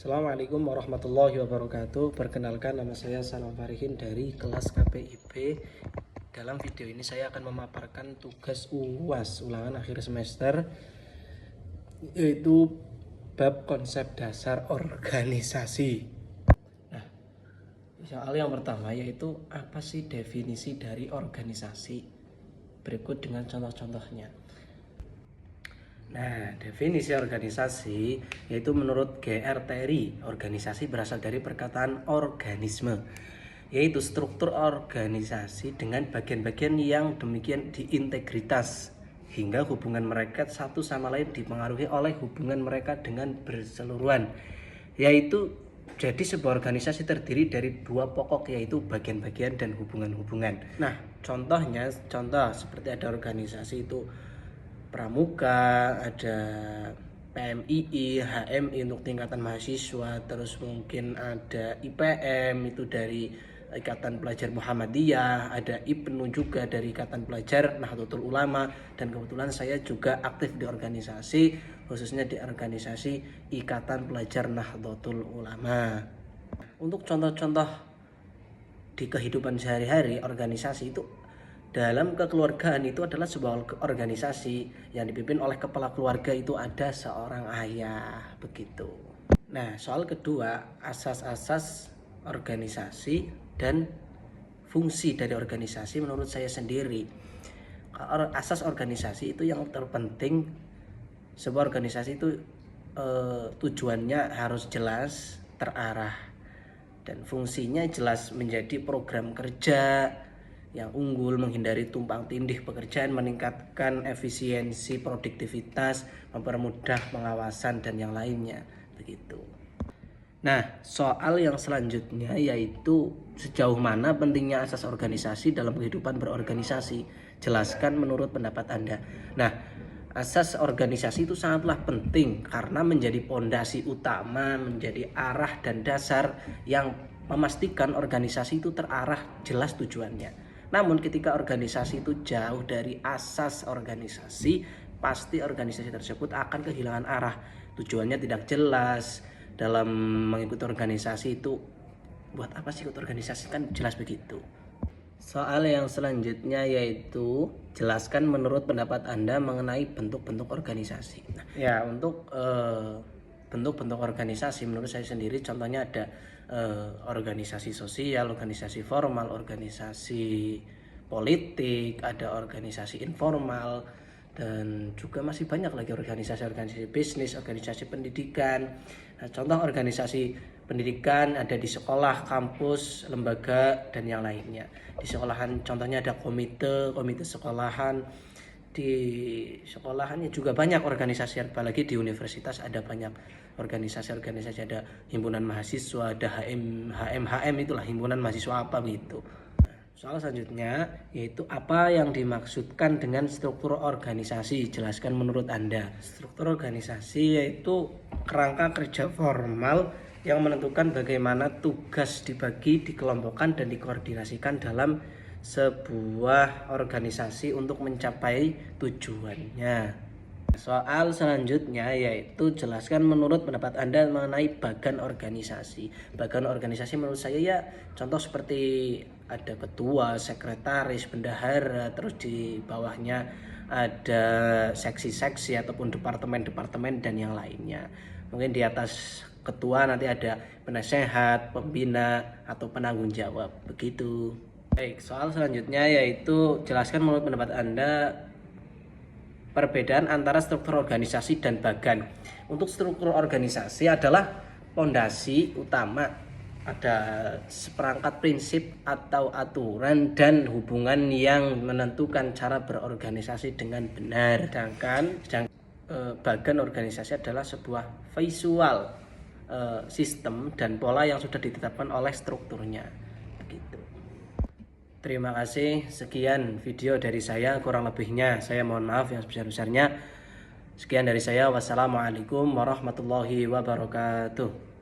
Assalamualaikum warahmatullahi wabarakatuh. Perkenalkan, nama saya Salam Farihin dari kelas KPIB. Dalam video ini saya akan memaparkan tugas UAS ulangan akhir semester, yaitu bab konsep dasar organisasi. Nah, soal yang pertama yaitu apa sih definisi dari organisasi? Berikut dengan contoh-contohnya. Nah, definisi organisasi yaitu menurut GR Terry, organisasi berasal dari perkataan organisme, yaitu struktur organisasi dengan bagian-bagian yang demikian diintegritas hingga hubungan mereka satu sama lain dipengaruhi oleh hubungan mereka dengan berseluruhan, yaitu jadi sebuah organisasi terdiri dari dua pokok, yaitu bagian-bagian dan hubungan-hubungan. Nah, contoh seperti ada organisasi itu Pramuka, ada PMII, HMI untuk tingkatan mahasiswa, terus mungkin ada IPM itu dari Ikatan Pelajar Muhammadiyah, ada IPNU juga dari Ikatan Pelajar Nahdlatul Ulama, dan kebetulan saya juga aktif di organisasi, khususnya di organisasi Ikatan Pelajar Nahdlatul Ulama. Untuk contoh-contoh di kehidupan sehari-hari, organisasi itu dalam kekeluargaan itu adalah sebuah organisasi yang dipimpin oleh kepala keluarga, itu ada seorang ayah, begitu. Nah, soal kedua, asas-asas organisasi dan fungsi dari organisasi menurut saya sendiri. Asas organisasi itu yang terpenting, sebuah organisasi itu tujuannya harus jelas, terarah, dan fungsinya jelas menjadi program kerja yang unggul, menghindari tumpang tindih pekerjaan, meningkatkan efisiensi produktivitas, mempermudah pengawasan dan yang lainnya, begitu. Nah, soal yang selanjutnya yaitu sejauh mana pentingnya asas organisasi dalam kehidupan berorganisasi. Jelaskan menurut pendapat Anda. Nah, asas organisasi itu sangatlah penting karena menjadi pondasi utama, menjadi arah dan dasar yang memastikan organisasi itu terarah, jelas tujuannya. Namun ketika organisasi itu jauh dari asas organisasi, pasti organisasi tersebut akan kehilangan arah. Tujuannya tidak jelas. Dalam mengikuti organisasi itu, buat apa sih ikut organisasi, kan jelas begitu. Soal yang selanjutnya yaitu jelaskan menurut pendapat Anda mengenai bentuk-bentuk organisasi. Nah, ya, untuk bentuk-bentuk organisasi menurut saya sendiri contohnya ada organisasi sosial, organisasi formal, organisasi politik, ada organisasi informal, dan juga masih banyak lagi organisasi bisnis, organisasi pendidikan. Nah, contoh organisasi pendidikan ada di sekolah, kampus, lembaga, dan yang lainnya. Di sekolahan contohnya ada komite sekolahan. Di sekolahannya juga banyak organisasi, apalagi di universitas ada banyak organisasi, ada himpunan mahasiswa, ada HM itulah himpunan mahasiswa apa gitu. Soal selanjutnya yaitu apa yang dimaksudkan dengan struktur organisasi, jelaskan menurut Anda. Struktur organisasi yaitu kerangka kerja formal yang menentukan bagaimana tugas dibagi, dikelompokkan, dan dikoordinasikan dalam sebuah organisasi untuk mencapai tujuannya. Soal selanjutnya yaitu jelaskan menurut pendapat Anda mengenai bagan organisasi. Bagan organisasi menurut saya ya contoh seperti ada ketua, sekretaris, bendahara, terus di bawahnya ada seksi-seksi ataupun departemen-departemen dan yang lainnya. Mungkin di atas ketua nanti ada penasehat, pembina, atau penanggung jawab, begitu. Baik, soal selanjutnya yaitu jelaskan menurut pendapat Anda perbedaan antara struktur organisasi dan bagan. Untuk struktur organisasi adalah pondasi utama, ada seperangkat prinsip atau aturan dan hubungan yang menentukan cara berorganisasi dengan benar. Sedangkan bagan organisasi adalah sebuah visual sistem dan pola yang sudah ditetapkan oleh strukturnya, begitu. Terima kasih, sekian video dari saya, kurang lebihnya saya mohon maaf yang sebesar-besarnya. Sekian dari saya, wassalamualaikum warahmatullahi wabarakatuh.